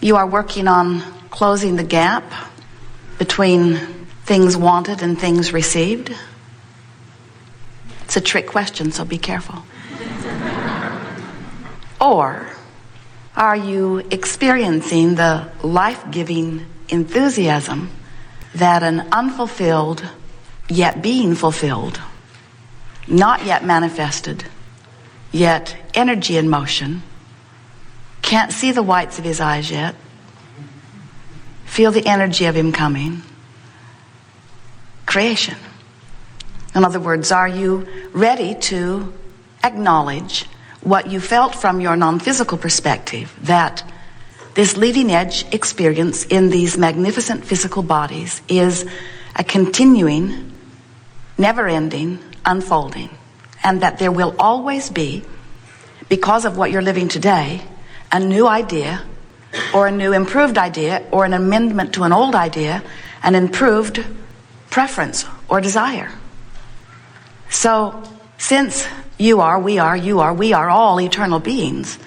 You are working on closing the gap between things wanted and things received. It's a trick question, so be careful. Or are you experiencing the life-giving enthusiasm that an unfulfilled, yet being fulfilled, not yet manifested, yet energy in motion, can't see the whites of his eyes yet, feel the energy of him coming, creation? In other words, are you ready to acknowledge what you felt from your non-physical perspective, that this leading edge experience in these magnificent physical bodies is a continuing, never-ending unfolding, and that there will always be, because of what you're living today, a new idea or a new improved idea or an amendment to an old idea, an improved preference or desire. So since we are all eternal beings,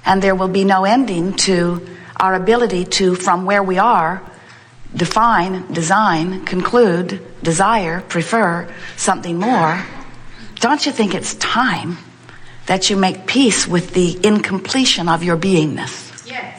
and there will be no ending to our ability to, from where we are, define, design, conclude, desire, prefer something more, don't you think it's time that you make peace with the incompletion of your beingness? Yes.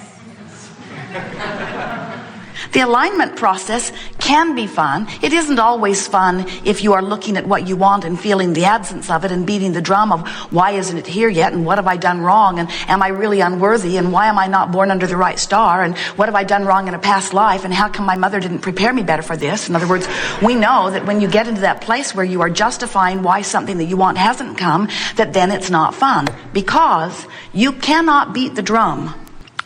The alignment process can be fun. It isn't always fun if you are looking at what you want and feeling the absence of it and beating the drum of why isn't it here yet, and what have I done wrong, and am I really unworthy, and why am I not born under the right star, and what have I done wrong in a past life, and how come my mother didn't prepare me better for this? In other words, we know that when you get into that place where you are justifying why something that you want hasn't come, that then it's not fun, because you cannot beat the drum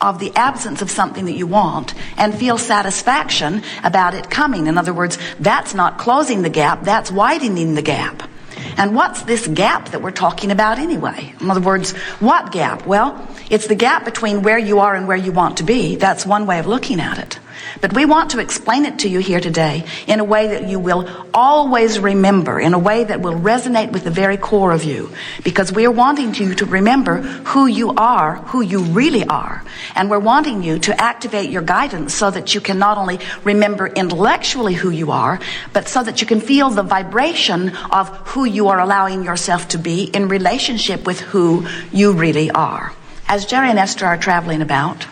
of the absence of something that you want and feel satisfaction about it coming. In other words, that's not closing the gap, that's widening the gap. And what's this gap that we're talking about anyway? In other words, what gap? Well, it's the gap between where you are and where you want to be. That's one way of looking at it. But we want to explain it to you here today in a way that you will always remember, in a way that will resonate with the very core of you. Because we are wanting you to remember who you are, who you really are. And we're wanting you to activate your guidance so that you can not only remember intellectually who you are, but so that you can feel the vibration of who you are allowing yourself to be in relationship with who you really are. As Jerry and Esther are traveling about,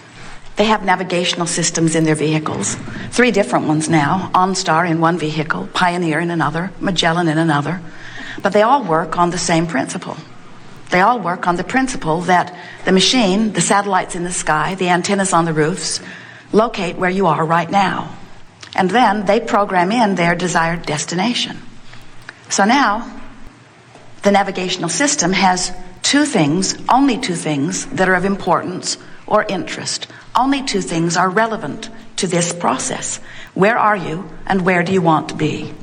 they have navigational systems in their vehicles. 3 different ones now. OnStar in one vehicle, Pioneer in another, Magellan in another. But they all work on the same principle. They all work on the principle that the machine, the satellites in the sky, the antennas on the roofs, locate where you are right now. And then they program in their desired destination. So now, the navigational system has 2 things, only 2 things, that are of importance or interest. Only 2 things are relevant to this process. Where are you and where do you want to be?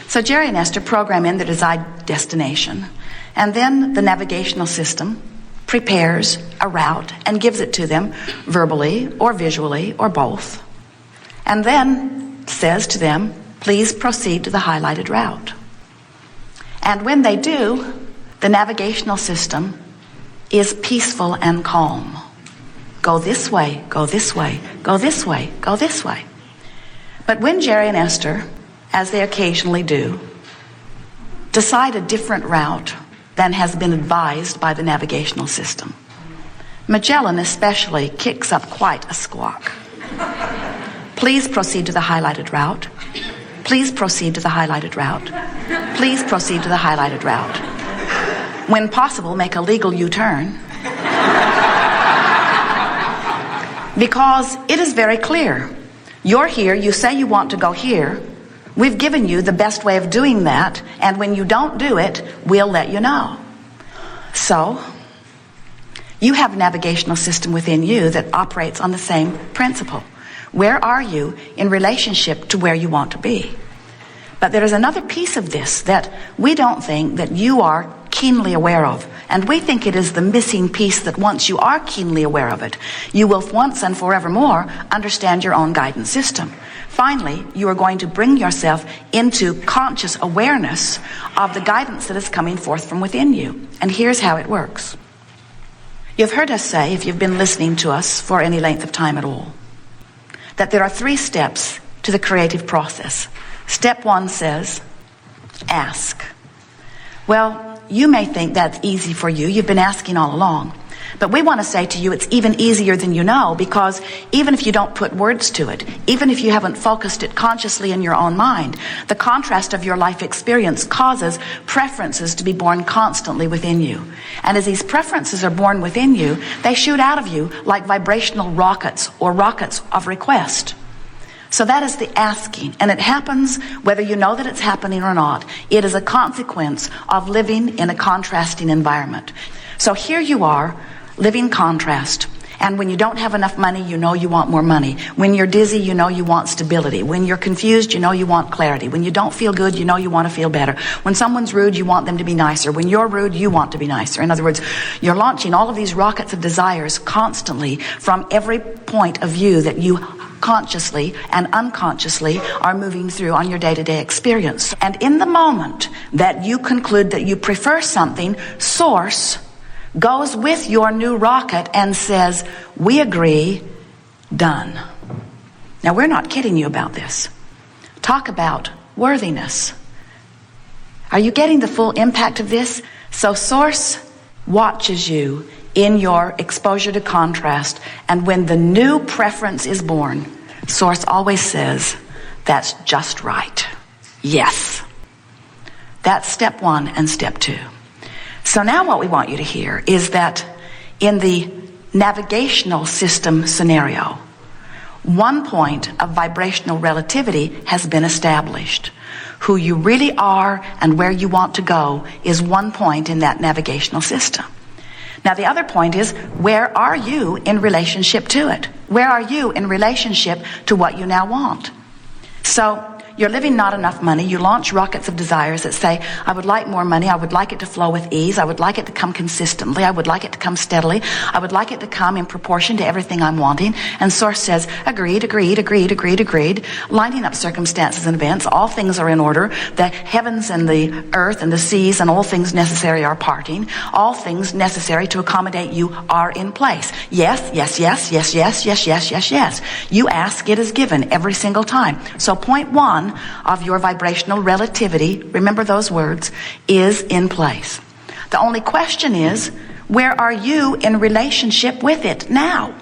So Jerry and Esther program in the desired destination, and then the navigational system prepares a route and gives it to them verbally or visually or both, and then says to them, please proceed to the highlighted route. And when they do, the navigational system is peaceful and calm. Go this way, go this way, go this way, go this way. But when Jerry and Esther, as they occasionally do, decide a different route than has been advised by the navigational system, Magellan especially kicks up quite a squawk. Please proceed to the highlighted route. Please proceed to the highlighted route. Please proceed to the highlighted route. When possible, make a legal U-turn. Because it is very clear. You're here, you say you want to go here. We've given you the best way of doing that, and when you don't do it, we'll let you know. So, you have a navigational system within you that operates on the same principle. Where are you in relationship to where you want to be? But there is another piece of this that we don't think that you are keenly aware of. And we think it is the missing piece that once you are keenly aware of it, you will once and forevermore understand your own guidance system. Finally, you are going to bring yourself into conscious awareness of the guidance that is coming forth from within you. And here's how it works. You've heard us say, if you've been listening to us for any length of time at all, that there are 3 steps to the creative process. Step 1 says, ask. Well, you may think that's easy for you. You've been asking all along. But we want to say to you it's even easier than you know, because even if you don't put words to it, even if you haven't focused it consciously in your own mind, the contrast of your life experience causes preferences to be born constantly within you. And as these preferences are born within you, they shoot out of you like vibrational rockets or rockets of request. So that is the asking, and it happens whether you know that it's happening or not. It is a consequence of living in a contrasting environment. So here you are, living contrast. And when you don't have enough money, you know you want more money. When you're dizzy, you know you want stability. When you're confused, you know you want clarity. When you don't feel good, you know you want to feel better. When someone's rude, you want them to be nicer. When you're rude, you want to be nicer. In other words, you're launching all of these rockets of desires constantly from every point of view that you consciously and unconsciously are moving through on your day-to-day experience. And in the moment that you conclude that you prefer something, Source goes with your new rocket and says, we agree, done. Now, we're not kidding you about this. Talk about worthiness. Are you getting the full impact of this? So Source watches you in your exposure to contrast, and when the new preference is born, Source always says, that's just right. Yes. That's step 1 and step 2. So now what we want you to hear is that in the navigational system scenario, one point of vibrational relativity has been established. Who you really are and where you want to go is one point in that navigational system. Now the other point is, where are you in relationship to it? Where are you in relationship to what you now want? So you're living not enough money. You launch rockets of desires that say, I would like more money. I would like it to flow with ease. I would like it to come consistently. I would like it to come steadily. I would like it to come in proportion to everything I'm wanting. And Source says, agreed, agreed, agreed, agreed, agreed. Lining up circumstances and events. All things are in order. The heavens and the earth and the seas and all things necessary are parting. All things necessary to accommodate you are in place. Yes, yes, yes, yes, yes, yes, yes, yes, yes. You ask, it is given every single time. So point 1 of your vibrational relativity, remember those words, is in place. The only question is, where are you in relationship with it now?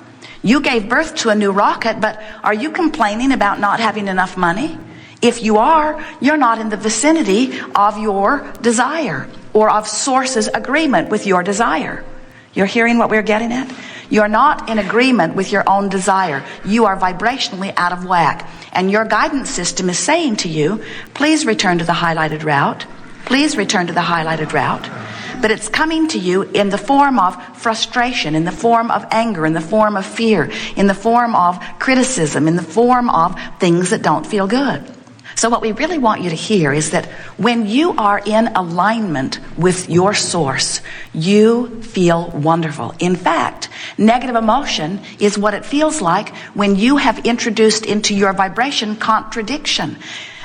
You gave birth to a new rocket, but are you complaining about not having enough money? If you are, you're not in the vicinity of your desire or of Source's agreement with your desire. You're hearing what we're getting at? You're not in agreement with your own desire. You are vibrationally out of whack. And your guidance system is saying to you, please return to the highlighted route. Please return to the highlighted route. But it's coming to you in the form of frustration, in the form of anger, in the form of fear, in the form of criticism, in the form of things that don't feel good. So what we really want you to hear is that when you are in alignment with your Source, you feel wonderful. In fact, negative emotion is what it feels like when you have introduced into your vibration contradiction.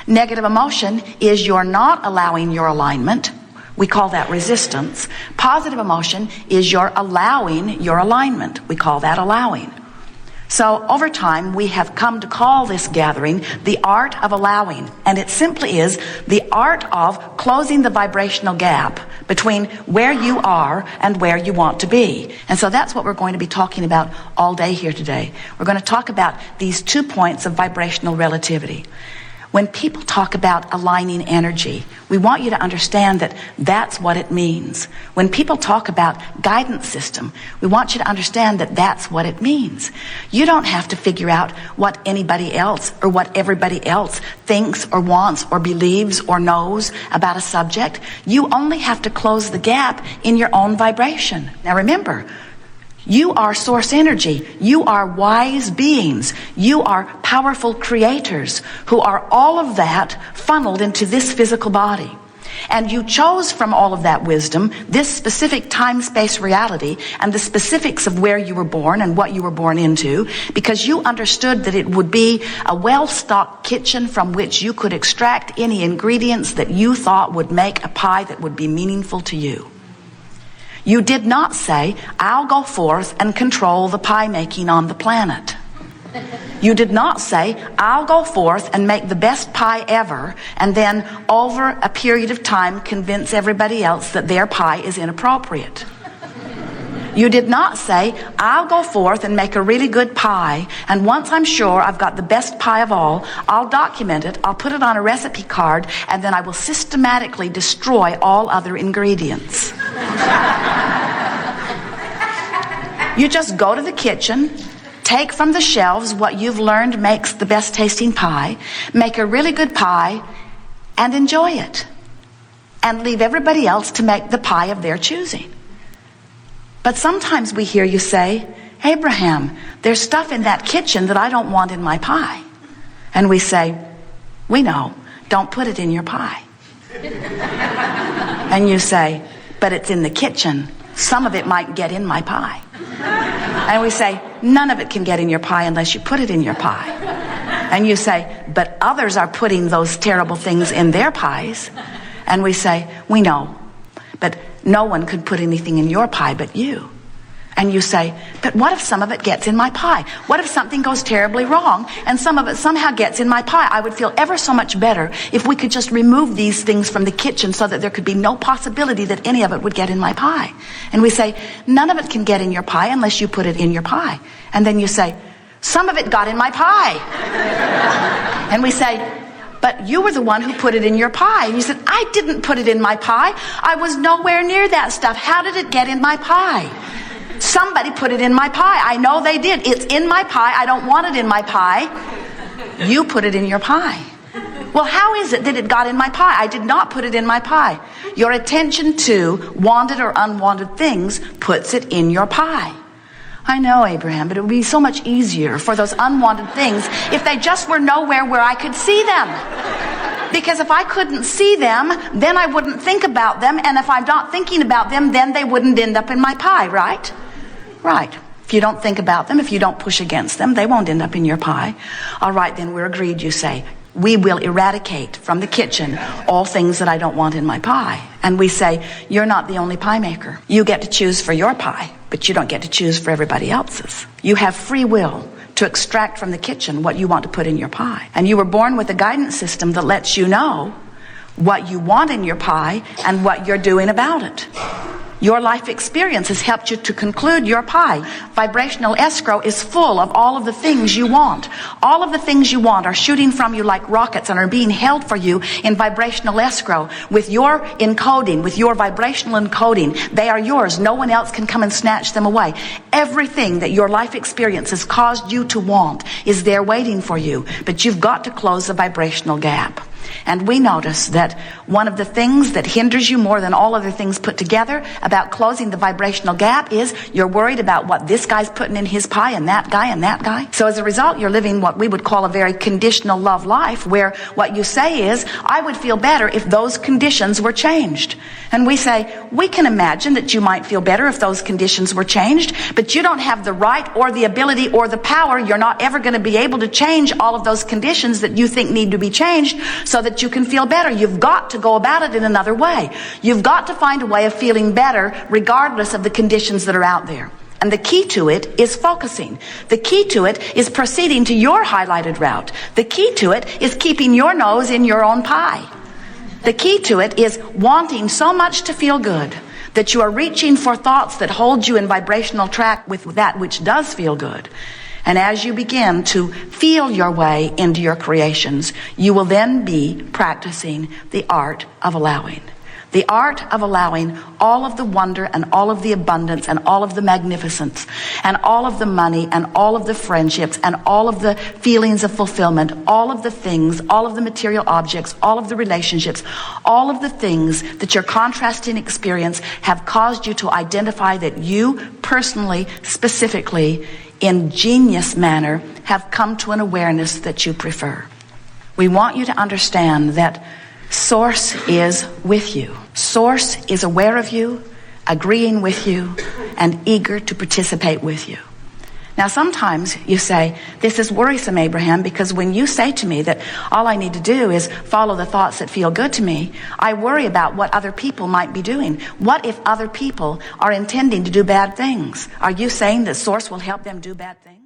Negative emotion is you're not allowing your alignment. We call that resistance. Positive emotion is you're allowing your alignment. We call that allowing. So over time, we have come to call this gathering the art of allowing. And it simply is the art of closing the vibrational gap between where you are and where you want to be. And so that's what we're going to be talking about all day here today. We're going to talk about these 2 points of vibrational relativity. When people talk about aligning energy, we want you to understand that that's what it means. When people talk about guidance system, we want you to understand that that's what it means. You don't have to figure out what anybody else or what everybody else thinks or wants or believes or knows about a subject. You only have to close the gap in your own vibration. Now remember, you are Source energy. You are wise beings. You are powerful creators who are all of that funneled into this physical body. And you chose from all of that wisdom this specific time-space reality and the specifics of where you were born and what you were born into, because you understood that it would be a well-stocked kitchen from which you could extract any ingredients that you thought would make a pie that would be meaningful to you. You did not say, I'll go forth and control the pie making on the planet. You did not say, I'll go forth and make the best pie ever, and then over a period of time convince everybody else that their pie is inappropriate. You did not say, I'll go forth and make a really good pie, and once I'm sure I've got the best pie of all, I'll document it, I'll put it on a recipe card, and then I will systematically destroy all other ingredients. You just go to the kitchen, take from the shelves what you've learned makes the best tasting pie, make a really good pie, and enjoy it. And leave everybody else to make the pie of their choosing. But sometimes we hear you say, Abraham, there's stuff in that kitchen that I don't want in my pie. And we say, we know, don't put it in your pie. And you say, but it's in the kitchen. Some of it might get in my pie. And we say, none of it can get in your pie unless you put it in your pie. And you say, but others are putting those terrible things in their pies. And we say, we know, but no one could put anything in your pie but you. And you say, but what if some of it gets in my pie? What if something goes terribly wrong and some of it somehow gets in my pie? I would feel ever so much better if we could just remove these things from the kitchen so that there could be no possibility that any of it would get in my pie. And we say, none of it can get in your pie unless you put it in your pie. And then you say, some of it got in my pie. And we say, but you were the one who put it in your pie. And you said, I didn't put it in my pie. I was nowhere near that stuff. How did it get in my pie? Somebody put it in my pie. I know they did. It's in my pie. I don't want it in my pie. You put it in your pie. Well, how is it that it got in my pie? I did not put it in my pie. Your attention to wanted or unwanted things puts it in your pie. I know, Abraham, but it would be so much easier for those unwanted things if they just were nowhere where I could see them. Because if I couldn't see them, then I wouldn't think about them, and if I'm not thinking about them, then they wouldn't end up in my pie, right? Right. If you don't think about them, if you don't push against them, they won't end up in your pie. All right, then we're agreed, you say. We will eradicate from the kitchen all things that I don't want in my pie. And we say, you're not the only pie maker. You get to choose for your pie, but you don't get to choose for everybody else's. You have free will to extract from the kitchen what you want to put in your pie. And you were born with a guidance system that lets you know what you want in your pie and what you're doing about it. Your life experience has helped you to conclude your pie. Vibrational Escrow is full of all of the things you want. All of the things you want are shooting from you like rockets and are being held for you in Vibrational Escrow. With your encoding, with your vibrational encoding, they are yours. No one else can come and snatch them away. Everything that your life experience has caused you to want is there waiting for you. But you've got to close the vibrational gap. And we notice that one of the things that hinders you more than all other things put together about closing the vibrational gap is you're worried about what this guy's putting in his pie and that guy and that guy. So as a result, you're living what we would call a very conditional love life, where what you say is, I would feel better if those conditions were changed. And we say, we can imagine that you might feel better if those conditions were changed, but you don't have the right or the ability or the power. You're not ever going to be able to change all of those conditions that you think need to be changed so that you can feel better. You've got to go about it in another way. You've got to find a way of feeling better regardless of the conditions that are out there. And the key to it is focusing. The key to it is proceeding to your highlighted route. The key to it is keeping your nose in your own pie. The key to it is wanting so much to feel good that you are reaching for thoughts that hold you in vibrational track with that which does feel good. And as you begin to feel your way into your creations, you will then be practicing the art of allowing. The art of allowing all of the wonder and all of the abundance and all of the magnificence and all of the money and all of the friendships and all of the feelings of fulfillment, all of the things, all of the material objects, all of the relationships, all of the things that your contrasting experience have caused you to identify that you personally, specifically, in genius manner, have come to an awareness that you prefer. We want you to understand that Source is with you. Source is aware of you, agreeing with you, and eager to participate with you. Now, sometimes you say, this is worrisome, Abraham, because when you say to me that all I need to do is follow the thoughts that feel good to me, I worry about what other people might be doing. What if other people are intending to do bad things? Are you saying that Source will help them do bad things?